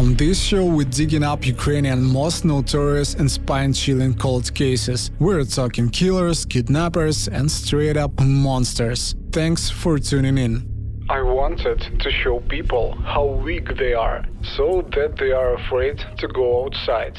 On this show, we're digging up Ukrainian most notorious and spine-chilling cold cases. We're talking killers, kidnappers, and straight-up monsters. Thanks for tuning in. I wanted to show people how weak they are, so that they are afraid to go outside.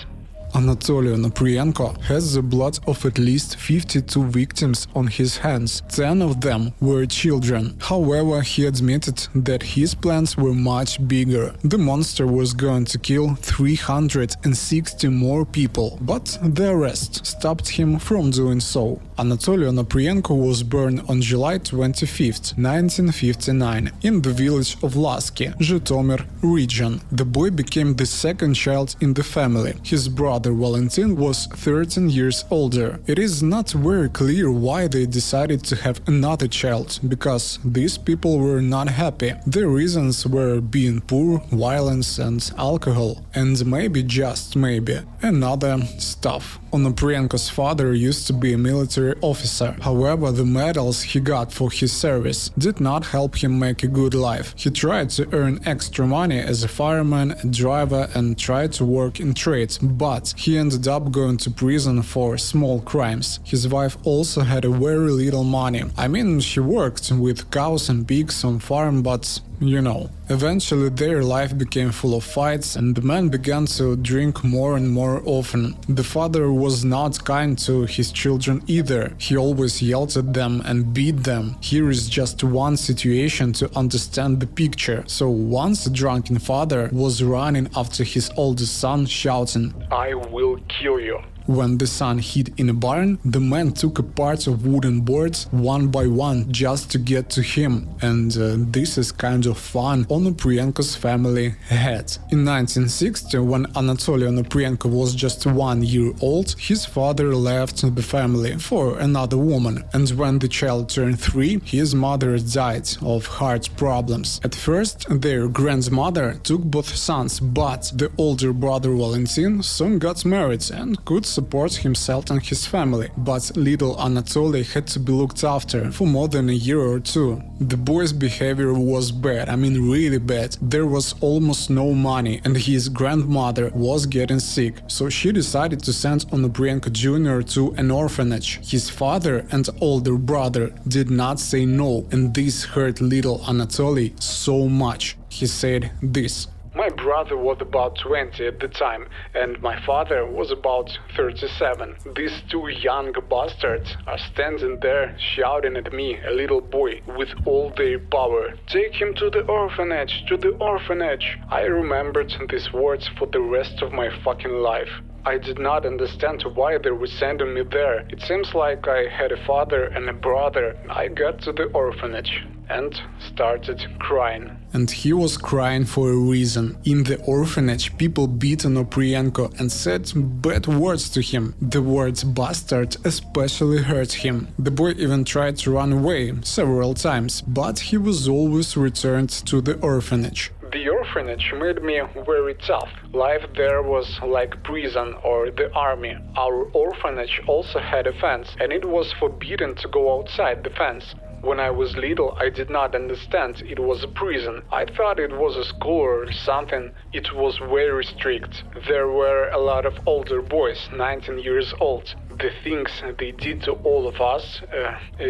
Anatoly Onoprienko has the blood of at least 52 victims on his hands. 10 of them were children. However, he admitted that his plans were much bigger. The monster was going to kill 360 more people, but the arrest stopped him from doing so. Anatoly Onoprienko was born on July 25, 1959, in the village of Lasky, Zhytomyr region. The boy became the second child in the family. His brother Valentin was 13 years older. It is not very clear why they decided to have another child, because these people were not happy. The reasons were being poor, violence and alcohol, and maybe, just maybe, another stuff. Onoprienko's father used to be a military officer. However, the medals he got for his service did not help him make a good life. He tried to earn extra money as a fireman, a driver, and tried to work in trades, but he ended up going to prison for small crimes. His wife also had a very little money. I mean, she worked with cows and pigs on farm, but you know. Eventually their life became full of fights and the man began to drink more and more often. The father was not kind to his children either. He always yelled at them and beat them. Here is just one situation to understand the picture. So once a drunken father was running after his oldest son, shouting, "I will kill you." When the son hid in a barn, the man took apart of wooden boards one by one just to get to him. And this is kind of fun Onoprienko's family had. In 1960, when Anatoly Onoprienko was just 1 year old, his father left the family for another woman. And when the child turned 3, his mother died of heart problems. At first, their grandmother took both sons, but the older brother Valentin soon got married and could support himself and his family, but little Anatoly had to be looked after for more than a year or two. The boy's behavior was bad, I mean really bad. There was almost no money and his grandmother was getting sick, so she decided to send Onoprienko Jr. to an orphanage. His father and older brother did not say no, and this hurt little Anatoly so much. He said this: "My brother was about 20 at the time, and my father was about 37. These two young bastards are standing there shouting at me, a little boy, with all their power. 'Take him to the orphanage, to the orphanage.' I remembered these words for the rest of my fucking life. I did not understand why they were sending me there. It seems like I had a father and a brother. I got to the orphanage and started crying." And he was crying for a reason. In the orphanage, people beat Onoprienko and said bad words to him. The word bastard especially hurt him. The boy even tried to run away several times, but he was always returned to the orphanage. The orphanage made me very tough. Life there was like prison or the army. Our orphanage also had a fence, and it was forbidden to go outside the fence. When I was little, I did not understand it was a prison. I thought it was a school or something. It was very strict. There were a lot of older boys, 19 years old. The things they did to all of us,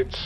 it's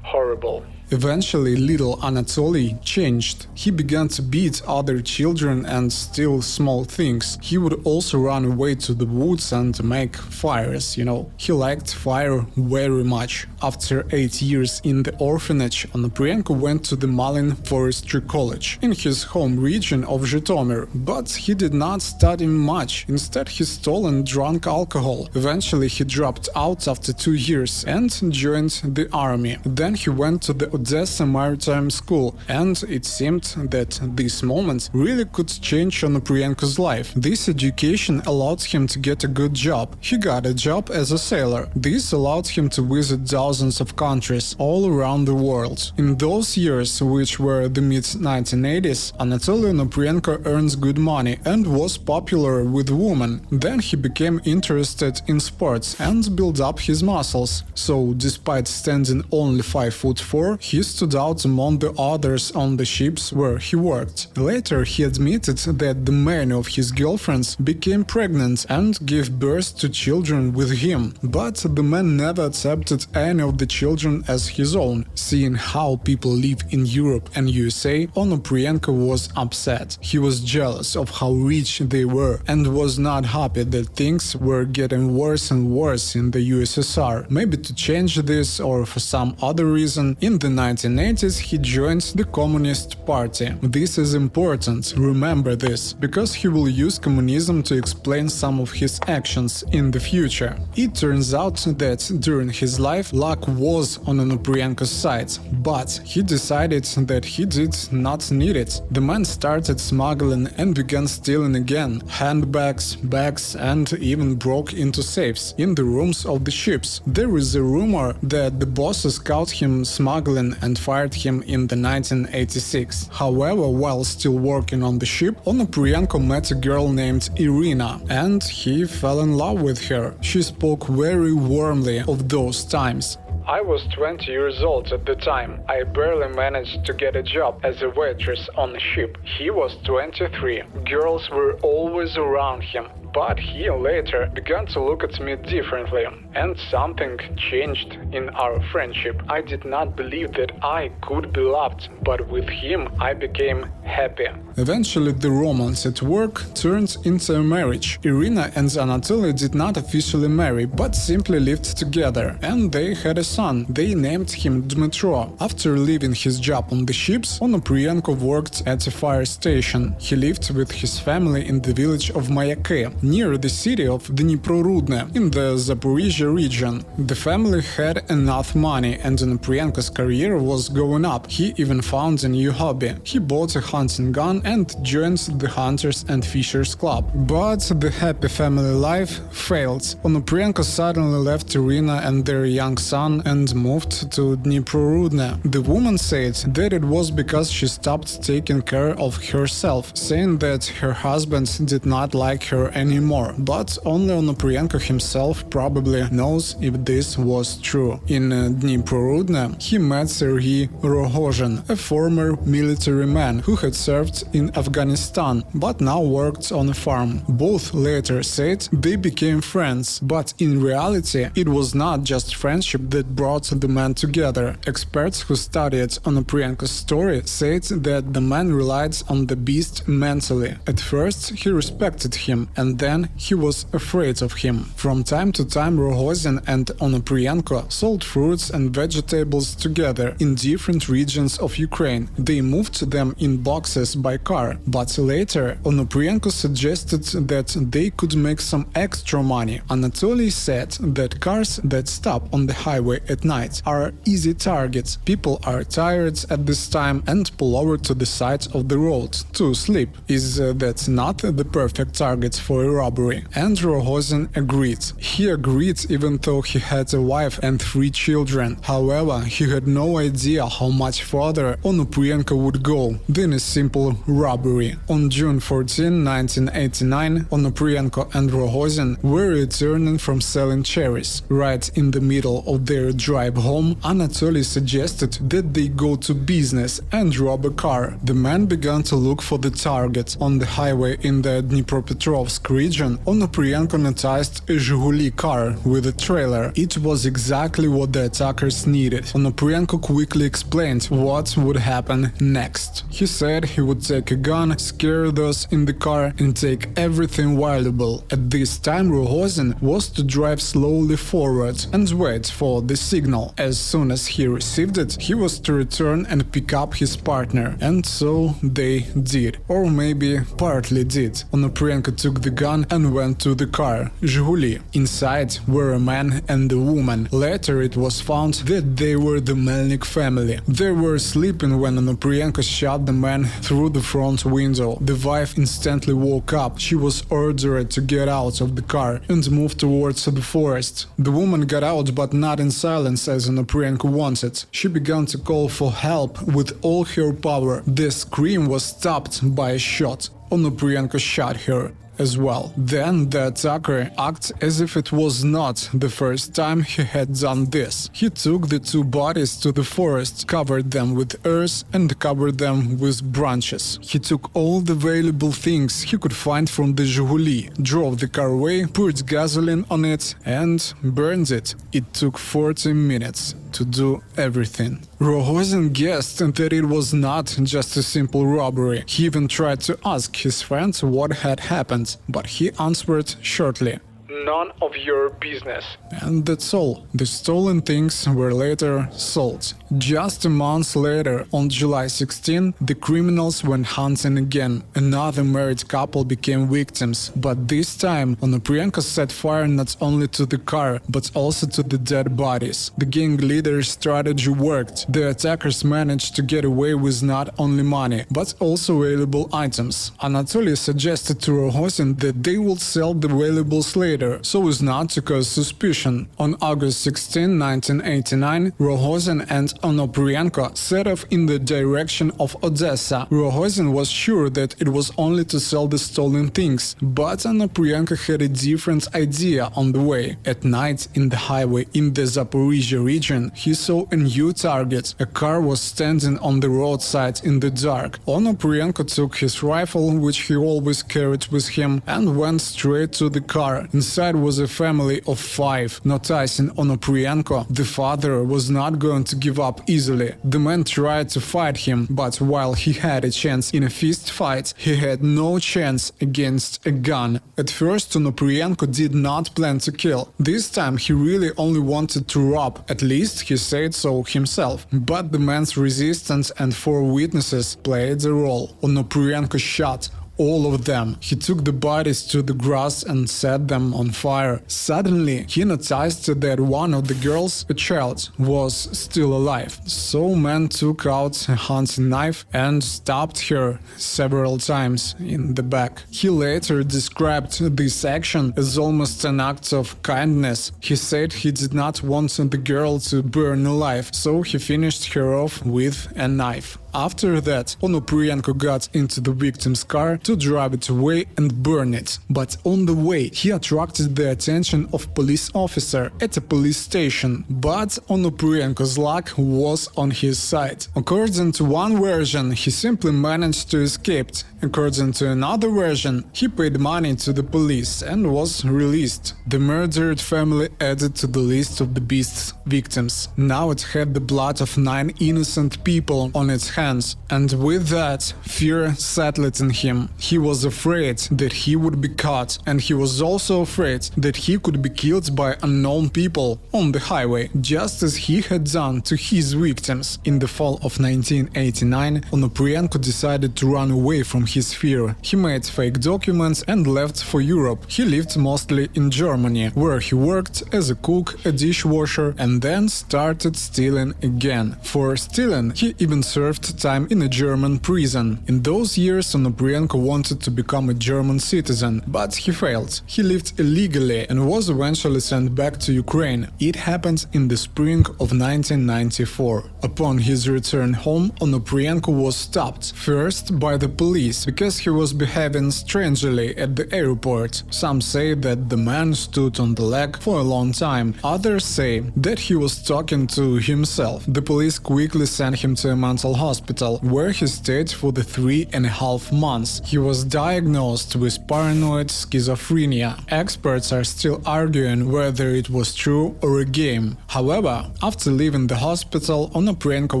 horrible. Eventually, little Anatoly changed. He began to beat other children and steal small things. He would also run away to the woods and make fires, you know. He liked fire very much. After 8 years in the orphanage, Onoprienko went to the Malin Forestry College in his home region of Zhytomyr, but he did not study much. Instead, he stole and drank alcohol. Eventually, he dropped out after 2 years and joined the army. Then he went to the Odessa Maritime School, and it seemed that this moment really could change Onoprienko's life. This education allowed him to get a good job. He got a job as a sailor. This allowed him to visit thousands of countries all around the world. In those years, which were the mid-1980s, Anatoly Onoprienko earned good money and was popular with women. Then he became interested in sports and built up his muscles. So, despite standing only 5'4", He stood out among the others on the ships where he worked. Later, he admitted that the many of his girlfriends became pregnant and gave birth to children with him, but the man never accepted any of the children as his own. Seeing how people live in Europe and USA, Onoprienko was upset. He was jealous of how rich they were and was not happy that things were getting worse and worse in the USSR. Maybe to change this or for some other reason, in the 1980s he joined the Communist Party. This is important, remember this, because he will use communism to explain some of his actions in the future. It turns out that during his life luck was on Onoprienko's side, but he decided that he did not need it. The man started smuggling and began stealing again, handbags, bags, and even broke into safes in the rooms of the ships. There is a rumor that the bosses caught him smuggling and fired him in the 1986. However, while still working on the ship, Onoprienko met a girl named Irina, and he fell in love with her. She spoke very warmly of those times. I was 20 years old at the time. I barely managed to get a job as a waitress on the ship. He was 23. Girls were always around him. But he later began to look at me differently, and something changed in our friendship. I did not believe that I could be loved, but with him I became happy. Eventually, the romance at work turned into a marriage. Irina and Anatoly did not officially marry, but simply lived together, and they had a son. They named him Dmitro. After leaving his job on the ships, Onoprienko worked at a fire station. He lived with his family in the village of Mayake, near the city of Dniprorudne, in the Zaporizhia region. The family had enough money, and Onoprienko's career was going up. He even found a new hobby. He bought a hunting gun and joined the Hunters and Fishers Club. But the happy family life failed. Onoprienko suddenly left Irina and their young son and moved to Dniprorudne. The woman said that it was because she stopped taking care of herself, saying that her husband did not like her anymore. But only Onoprienko himself probably knows if this was true. In Dniprorudne, he met Sergei Rogozhin, a former military man who had served in Afghanistan, but now worked on a farm. Both later said they became friends, but in reality, it was not just friendship that brought the men together. Experts who studied Onoprienko's story said that the man relied on the beast mentally. At first, he respected him, and then he was afraid of him. From time to time, Rogozhin and Onoprienko sold fruits and vegetables together in different regions of Ukraine. They moved them in boxes by car, but later Onoprienko suggested that they could make some extra money. Anatoly said that cars that stop on the highway at night are easy targets. People are tired at this time and pull over to the side of the road to sleep. Is that not the perfect target for a robbery? And Rogozhin agreed. He agreed even though he had a wife and 3 children. However, he had no idea how much further Onoprienko would go than a simple robbery. On June 14, 1989, Onoprienko and Rogozhin were returning from selling cherries. Right in the middle of their drive home, Anatoly suggested that they go to business and rob a car. The man began to look for the target. On the highway in the Dnipropetrovsk region, Onoprienko noticed a Zhiguli car with a trailer. It was exactly what the attackers needed. Onoprienko quickly explained what would happen next. He said he would take a gun, scare those in the car, and take everything valuable. At this time, Rogozhin was to drive slowly forward and wait for the signal. As soon as he received it, he was to return and pick up his partner. And so they did. Or maybe partly did. Onoprienko took the gun and went to the car, Zhiguli. Inside were a man and a woman. Later it was found that they were the Melnik family. They were sleeping when Onoprienko shot the man through the front window. The wife instantly woke up. She was ordered to get out of the car and move towards the forest. The woman got out, but not in silence as Onoprienko wanted. She began to call for help with all her power. The scream was stopped by a shot. Onoprienko shot her. as well. Then the attacker acted as if it was not the first time he had done this. He took the two bodies to the forest, covered them with earth and covered them with branches. He took all the valuable things he could find from the Zhiguli, drove the car away, poured gasoline on it and burned it. It took 40 minutes to do everything. Rogozin guessed that it was not just a simple robbery. He even tried to ask his friends what had happened, but he answered shortly, "None of your business." and that's all. The stolen things were later sold. Just a month later, on July 16, the criminals went hunting again. Another married couple became victims, but this time Onoprienko set fire not only to the car, but also to the dead bodies. The gang leader's strategy worked. The attackers managed to get away with not only money, but also valuable items. Anatoly suggested to Rogozin that they would sell the valuables later, so as not to cause suspicion. On August 16, 1989, Rogozin and Onoprienko set off in the direction of Odessa. Rogozin was sure that it was only to sell the stolen things, but Onoprienko had a different idea on the way. At night, in the highway in the Zaporizhia region, he saw a new target. A car was standing on the roadside in the dark. Onoprienko took his rifle, which he always carried with him, and went straight to the car. Inside was a family of 5. Noticing Onoprienko, the father was not going to give up easily. The man tried to fight him, but while he had a chance in a fist fight, he had no chance against a gun. At first, Onoprienko did not plan to kill. This time he really only wanted to rob, at least he said so himself. But the man's resistance and 4 witnesses played a role. Onoprienko shot all of them. He took the bodies to the grass and set them on fire. Suddenly, he noticed that one of the girls, a child, was still alive. So man took out a hunting knife and stabbed her several times in the back. He later described this action as almost an act of kindness. He said he did not want the girl to burn alive, so he finished her off with a knife. After that, Onoprienko got into the victim's car to drive it away and burn it. But on the way, he attracted the attention of police officer at a police station. But Onoprienko's luck was on his side. According to one version, he simply managed to escape. According to another version, he paid money to the police and was released. The murdered family added to the list of the beast's victims. Now it had the blood of 9 innocent people on its hands, and with that, fear settled in him. He was afraid that he would be caught, and he was also afraid that he could be killed by unknown people on the highway, just as he had done to his victims. In the fall of 1989, Onoprienko decided to run away from his fear. He made fake documents and left for Europe. He lived mostly in Germany, where he worked as a cook, a dishwasher, and then started stealing again. For stealing, he even served time in a German prison. In those years, Onoprienko wanted to become a German citizen, but he failed. He lived illegally and was eventually sent back to Ukraine. It happened in the spring of 1994. Upon his return home, Onoprienko was stopped, first by the police, because he was behaving strangely at the airport. Some say that the man stood on the leg for a long time. Others say that he was talking to himself. The police quickly sent him to a mental hospital, where he stayed for the 3.5 months. He was diagnosed with paranoid schizophrenia. Experts are still arguing whether it was true or a game. However, after leaving the hospital, Onoprienko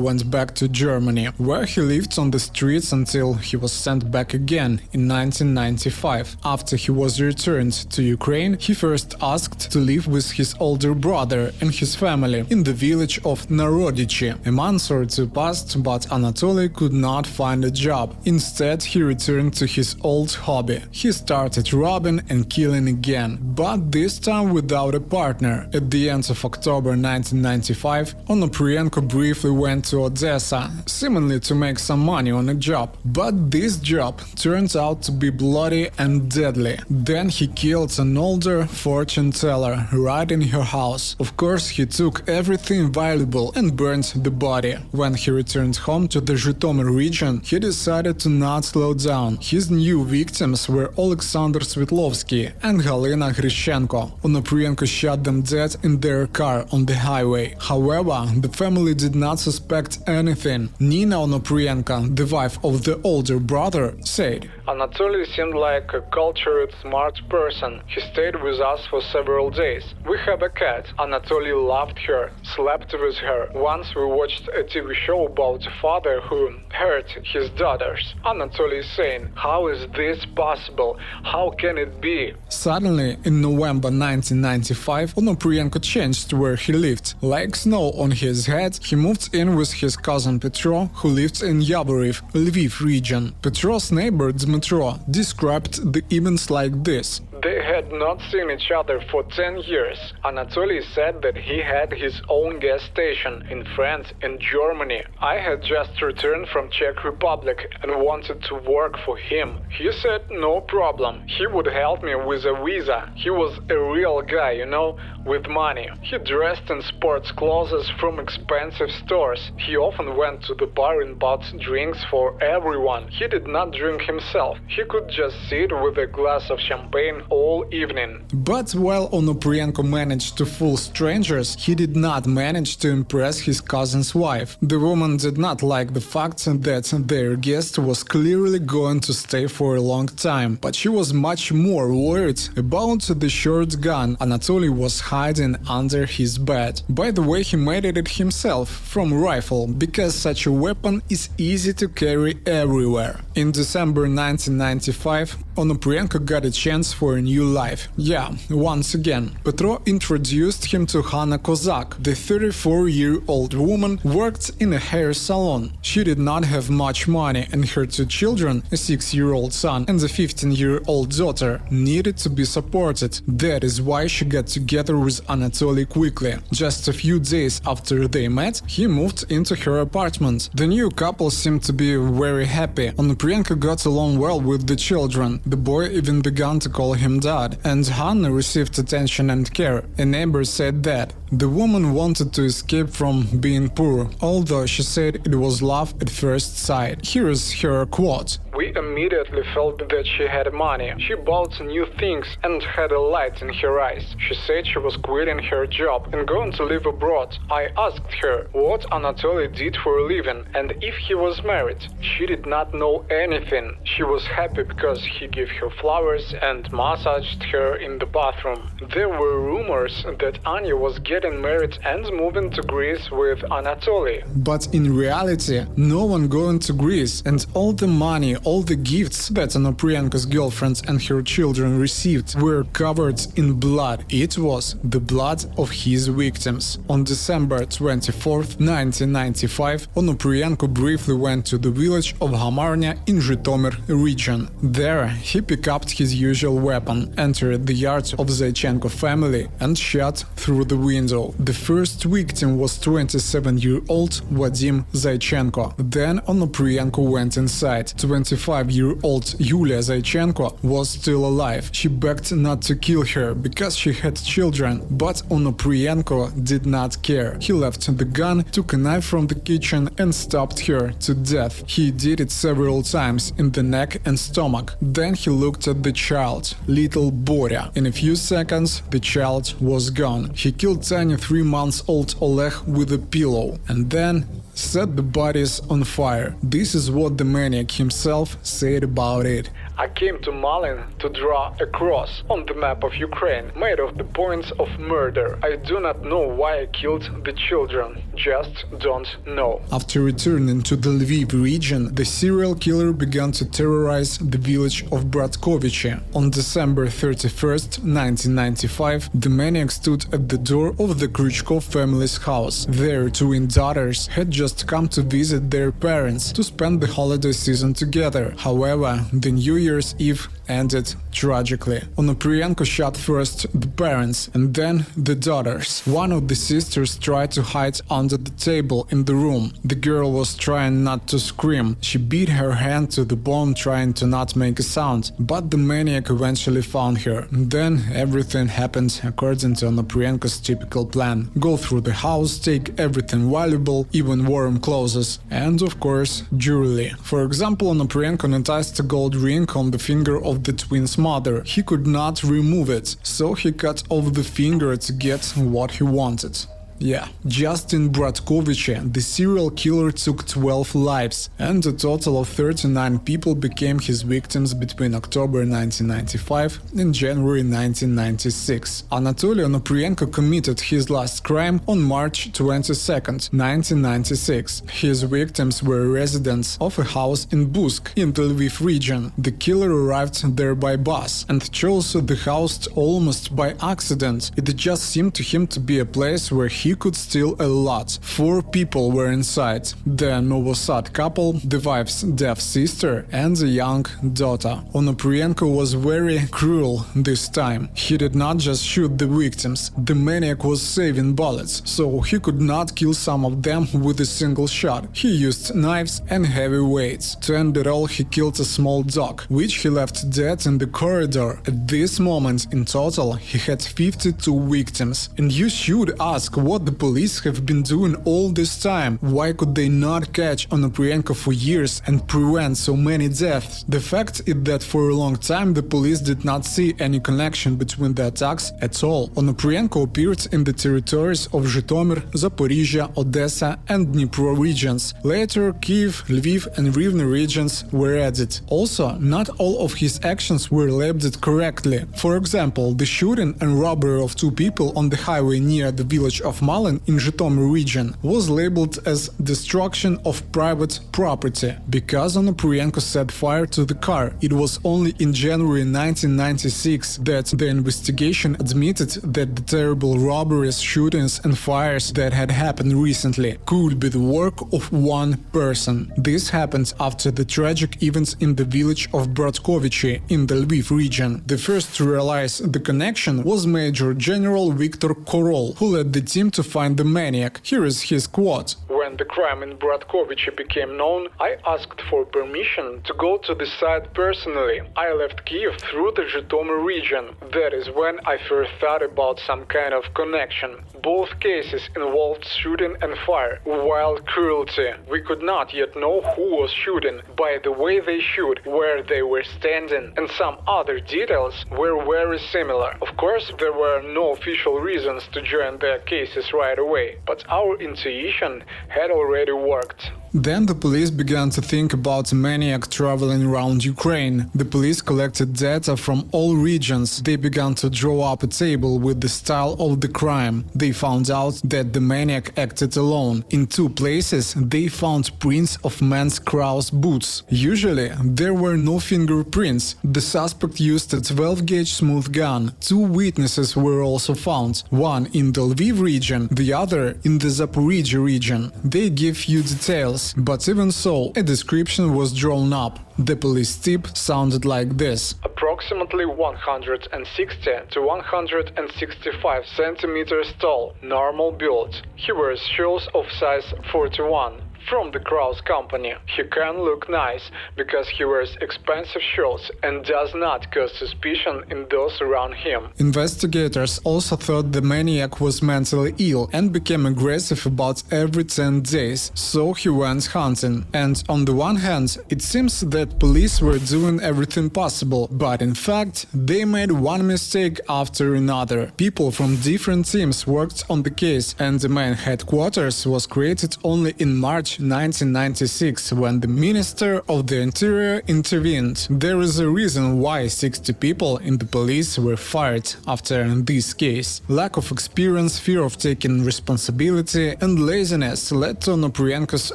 went back to Germany, where he lived on the streets until he was sent back again in 1995. After he was returned to Ukraine, he first asked to live with his older brother and his family in the village of Narodichi. A month or two passed, but Anatoly could not find a job. Instead, he returned to his old hobby. He started robbing and killing again, but this time without a partner. At the end of October 1995, Onoprienko briefly went to Odessa, seemingly to make some money on a job. But this job turned out to be bloody and deadly. Then he killed an older fortune teller right in her house. Of course, he took everything valuable and burned the body. When he returned home to the Zhytomyr region, he decided to not slow down. His new victims were Alexander Svetlovsky and Galina Grishchenko. Onoprienko shot them dead in their car on the highway. However, the family did not suspect anything. Nina Onoprienko, the wife of the older brother, said, Anatoly seemed like a cultured, smart person. He stayed with us for several days. We have a cat. Anatoly loved her, slept with her. Once we watched a TV show about a father who hurt his daughters. Anatoly is saying, how is this possible? How can it be? Suddenly, in November 1995, Onoprienko changed where he lived. Like snow on his head, he moved in with his cousin Petro, who lived in Yavoriv, Lviv region. Petro's neighbor Dmitro described the events like this. They had not seen each other for 10 years. Anatoly said that he had his own gas station in France and Germany. I had just returned from Czech Republic and wanted to work for him. He said no problem. He would help me with a visa. He was a real guy, you know, with money. He dressed in sports clothes from expensive stores. He often went to the bar and bought drinks for everyone. He did not drink himself. He could just sit with a glass of champagne all evening. But while Onoprienko managed to fool strangers, he did not manage to impress his cousin's wife. The woman did not like the fact that their guest was clearly going to stay for a long time, but she was much more worried about the short gun Anatoly was hiding under his bed. By the way, he made it himself from a rifle, because such a weapon is easy to carry everywhere. In December 1995, Onoprienko got a chance for a new life. Yeah, once again. Petro introduced him to Hanna Kozak. The 34-year-old woman worked in a hair salon. She did not have much money, and her two children, a 6-year-old son and a 15-year-old daughter, needed to be supported. That is why she got together with Anatoly quickly. Just a few days after they met, he moved into her apartment. The new couple seemed to be very happy. Onoprienko got along well with the children. The boy even began to call him dad, and Hanna received attention and care. A neighbor said that the woman wanted to escape from being poor, although she said it was love at first sight. Here is her quote. We immediately felt that she had money. She bought new things and had a light in her eyes. She said she was quitting her job and going to live abroad. I asked her what Anatoly did for a living and if he was married. She did not know anything. She was happy because he gave her flowers and massaged her in the bathroom. There were rumors that Anya was getting married and moving to Greece with Anatoly. But in reality, no one going to Greece, and all the money, all the gifts that Onoprienko's girlfriend and her children received were covered in blood. It was the blood of his victims. On December 24, 1995, Onoprienko briefly went to the village of Hamarnia in Zhytomyr region. There, he picked up his usual weapon, entered the yard of Zaichenko family and shot through the window. The first victim was 27-year-old Vadim Zaichenko. Then Onoprienko went inside. 25-year-old Yulia Zaichenko was still alive. She begged not to kill her because she had children, but Onoprienko did not care. He left the gun, took a knife from the kitchen and stabbed her to death. He did it several times in the neck and stomach. Then he looked at the child, little Borya. In a few seconds, the child was gone. He killed tiny 3-month-old Oleg with a pillow and then set the bodies on fire. This is what the maniac himself said about it. I came to Malin to draw a cross on the map of Ukraine, made of the points of murder. I do not know why I killed the children, just don't know. After returning to the Lviv region, the serial killer began to terrorize the village of Bratkovichi. On December 31st, 1995, the maniac stood at the door of the Krychkov family's house. Their twin daughters had just come to visit their parents to spend the holiday season together. However, the New Year's Eve ended tragically. Onoprienko shot first the parents and then the daughters. One of the sisters tried to hide under the table in the room. The girl was trying not to scream. She beat her hand to the bone trying to not make a sound, but the maniac eventually found her. Then everything happened according to Onoprienko's typical plan. Go through the house, take everything valuable, even warm clothes, and of course, jewelry. For example, Onoprienko noticed a gold ring on the finger of the twins' mother. He could not remove it, so he cut off the finger to get what he wanted. Yeah, just in Bratkovice, the serial killer took 12 lives, and a total of 39 people became his victims between October 1995 and January 1996. Anatoly Onoprienko committed his last crime on March 22, 1996. His victims were residents of a house in Busk in the Lviv region. The killer arrived there by bus and chose the house almost by accident. It just seemed to him to be a place where he could steal a lot. 4 people were inside: the Novosad couple, the wife's deaf sister, and a young daughter. Onoprienko was very cruel this time. He did not just shoot the victims. The maniac was saving bullets, so he could not kill some of them with a single shot. He used knives and heavy weights. To end it all, he killed a small dog, which he left dead in the corridor. At this moment, in total, he had 52 victims. And you should ask what the police have been doing all this time. Why could they not catch Onoprienko for years and prevent so many deaths? The fact is that for a long time the police did not see any connection between the attacks at all. Onoprienko appeared in the territories of Zhytomyr, Zaporizhia, Odessa and Dnipro regions. Later, Kiev, Lviv and Rivne regions were added. Also, not all of his actions were labeled correctly. For example, the shooting and robbery of 2 people on the highway near the village of Malin in Zhytomyr region was labeled as destruction of private property because Onoprienko set fire to the car. It was only in January 1996 that the investigation admitted that the terrible robberies, shootings and fires that had happened recently could be the work of one person. This happened after the tragic events in the village of Bratkovice in the Lviv region. The first to realize the connection was Major General Viktor Korol, who led the team to find the maniac. Here is his quote. When the crime in Bratkovice became known, I asked for permission to go to the site personally. I left Kiev through the Zhytomyr region. That is when I first thought about some kind of connection. Both cases involved shooting and fire, wild cruelty. We could not yet know who was shooting by the way they shoot, where they were standing, and some other details were very similar. Of course, there were no official reasons to join their cases right away, but our intuition had already worked. Then the police began to think about a maniac traveling around Ukraine. The police collected data from all regions. They began to draw up a table with the style of the crime. They found out that the maniac acted alone. In 2 places, they found prints of men's Kraus boots. Usually, there were no fingerprints. The suspect used a 12-gauge smooth gun. 2 witnesses were also found, one in the Lviv region, the other in the Zaporizhia region. They give few details, but even so, a description was drawn up. The police tip sounded like this. Approximately 160 to 165 centimeters tall, normal build. He wears shoes of size 41. From the Kraus company. He can look nice because he wears expensive shoes and does not cause suspicion in those around him. Investigators also thought the maniac was mentally ill and became aggressive about every 10 days, so he went hunting. And on the one hand, it seems that police were doing everything possible, but in fact, they made one mistake after another. People from different teams worked on the case, and the main headquarters was created only in March 1996, when the Minister of the Interior intervened. There is a reason why 60 people in the police were fired after this case. Lack of experience, fear of taking responsibility and laziness led to Onoprienko's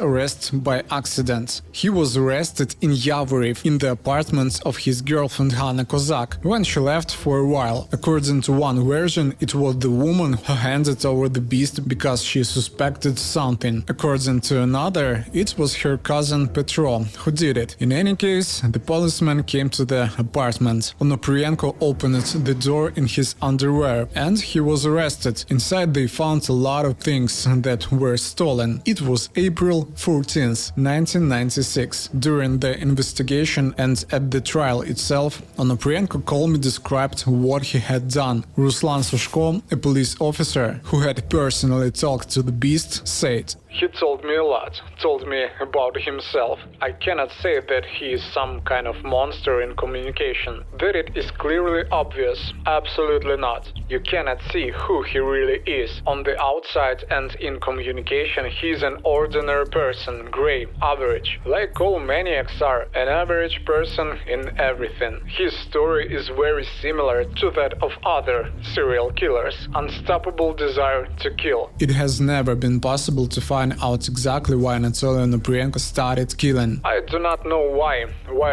arrest by accident. He was arrested in Yavoriv in the apartment of his girlfriend Hanna Kozak when she left for a while. According to one version, it was the woman who handed over the beast because she suspected something. According to another, another, it was her cousin Petro who did it. In any case, the policeman came to the apartment. Onoprienko opened the door in his underwear and he was arrested. Inside they found a lot of things that were stolen. It was April 14th, 1996. During the investigation and at the trial itself, Onoprienko calmly described what he had done. Ruslan Sushko, a police officer who had personally talked to the beast, said, "He told me a lot, told me about himself. I cannot say that he is some kind of monster in communication, that it is clearly obvious. Absolutely not. You cannot see who he really is. On the outside and in communication, he is an ordinary person, grey, average. Like all maniacs are, an average person in everything. His story is very similar to that of other serial killers. Unstoppable desire to kill." It has never been possible to find out exactly why Anatoly Onoprienko started killing. "I do not know why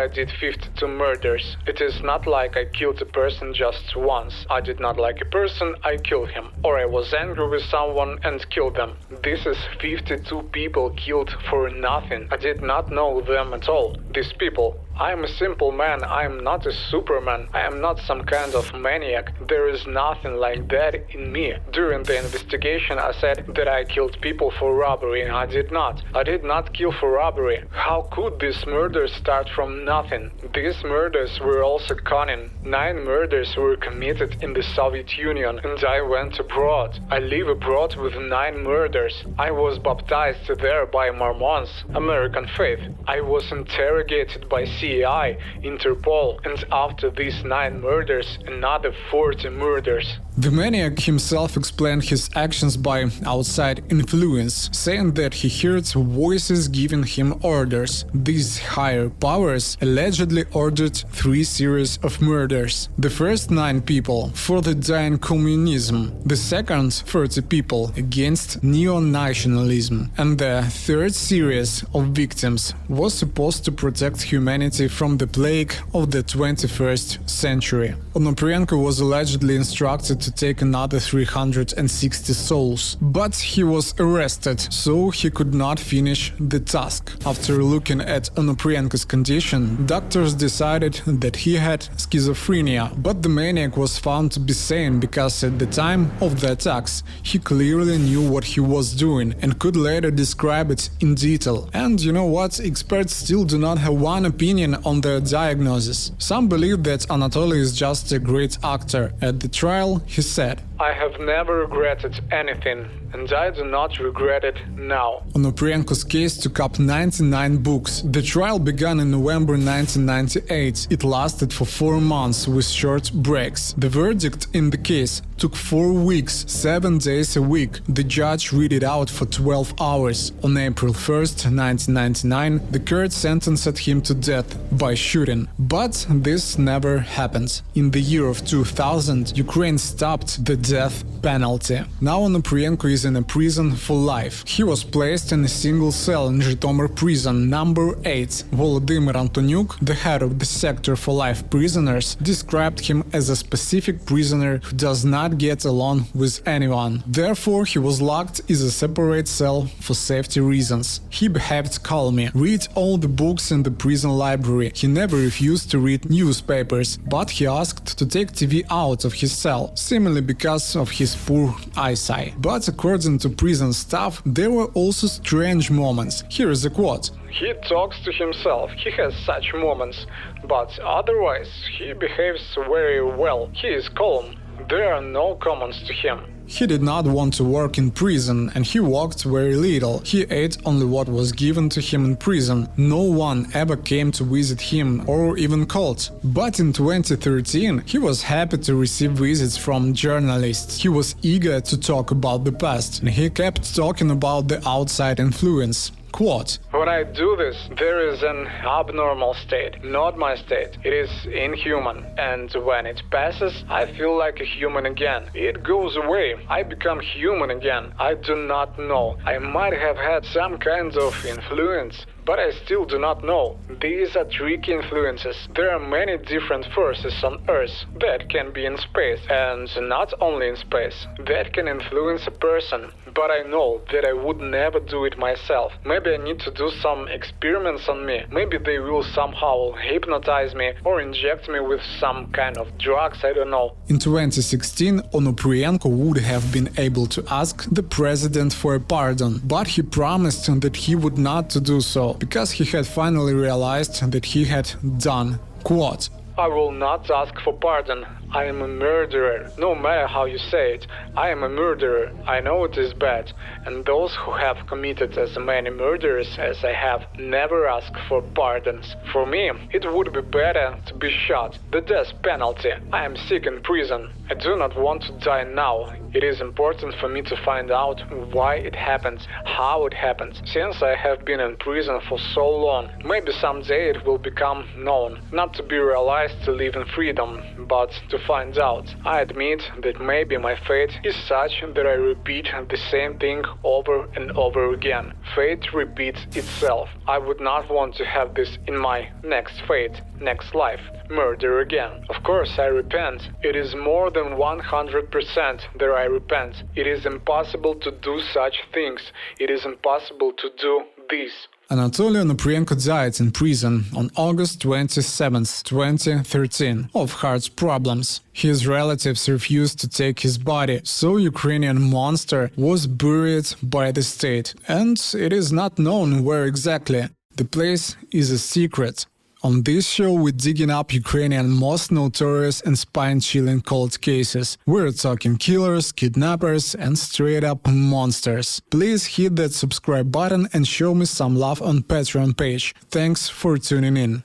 I did 52 murders. It is not like I killed a person just once. I did not like a person, I killed him. Or I was angry with someone and killed them. This is 52 people killed for nothing. I did not know them at all. These people. I am a simple man, I am not a superman, I am not some kind of maniac. There is nothing like that in me. During the investigation I said that I killed people for robbery. I did not. I did not kill for robbery. How could these murders start from nothing? These murders were also cunning. 9 murders were committed in the Soviet Union and I went abroad. I live abroad with 9 murders. I was baptized there by Mormons, American faith. I was interrogated by CIA, Interpol, and after these 9 murders, another 40 murders. The maniac himself explained his actions by outside influence, saying that he heard voices giving him orders. These higher powers allegedly ordered 3 series of murders. The first 9 people for the dying communism, the second 30 people against neo-nationalism, and the third series of victims was supposed to protect humanity from the plague of the 21st century. Onoprienko was allegedly instructed to take another 360 souls, but he was arrested, so he could not finish the task. After looking at Onoprienko's condition, doctors decided that he had schizophrenia, but the maniac was found to be sane because at the time of the attacks, he clearly knew what he was doing and could later describe it in detail. And you know what? Experts still do not have one opinion on the diagnosis. Some believe that Anatoly is just a great actor. At the trial, he said, "I have never regretted anything, and I do not regret it now." Onoprienko's case took up 99 books. The trial began in November 1998. It lasted for 4 months with short breaks. The verdict in the case took 4 weeks, 7 days a week. The judge read it out for 12 hours. On April 1st, 1999, the court sentenced him to death by shooting. But this never happened. In the year of 2000, Ukraine stopped the death penalty. Now Onoprienko is in a prison for life. He was placed in a single cell in Zhytomyr prison number 8. Volodymyr Antonyuk, the head of the sector for life prisoners, described him as a specific prisoner who does not get along with anyone. Therefore, he was locked in a separate cell for safety reasons. He behaved calmly, read all the books in the prison library. He never refused to read newspapers, but he asked to take TV out of his cell, seemingly because of his poor eyesight. But according to prison staff, there were also strange moments. Here is a quote. "He talks to himself, he has such moments, but otherwise he behaves very well. He is calm. There are no comments to him." He did not want to work in prison and he walked very little. He ate only what was given to him in prison. No one ever came to visit him or even called. But in 2013, he was happy to receive visits from journalists. He was eager to talk about the past and he kept talking about the outside influence. Quote, "When I do this, there is an abnormal state, not my state. It is inhuman. And when it passes, I feel like a human again. It goes away. I become human again. I do not know. I might have had some kind of influence. but I still do not know. These are tricky influences. There are many different forces on Earth that can be in space, and not only in space, that can influence a person. But I know that I would never do it myself. Maybe I need to do some experiments on me. Maybe they will somehow hypnotize me or inject me with some kind of drugs, I don't know. In 2016, Onoprienko would have been able to ask the president for a pardon, but he promised that he would not to do so, because he had finally realized that he had done. Quote, I will not ask for pardon. I am a murderer. No matter how you say it, I am a murderer. I know it is bad. And those who have committed as many murders as I have never ask for pardons. For me, it would be better to be shot. The death penalty. I am sick in prison. I do not want to die now. It is important for me to find out why it happens, how it happens. Since I have been in prison for so long, maybe someday it will become known. Not to be realized to live in freedom, but to find out. I admit that maybe my fate is such that I repeat the same thing over and over again. Fate repeats itself. I would not want to have this in my next fate, next life. Murder again. Of course I repent. It is more than 100% that I repent. It is impossible to do such things. It is impossible to do this. Anatoly Onoprienko died in prison on August 27, 2013, of heart problems. His relatives refused to take his body, so Ukrainian monster was buried by the state, and it is not known where exactly. The place is a secret. On this show, we're digging up Ukrainian most notorious and spine-chilling cold cases. We're talking killers, kidnappers, and straight-up monsters. Please hit that subscribe button and show me some love on Patreon page. Thanks for tuning in.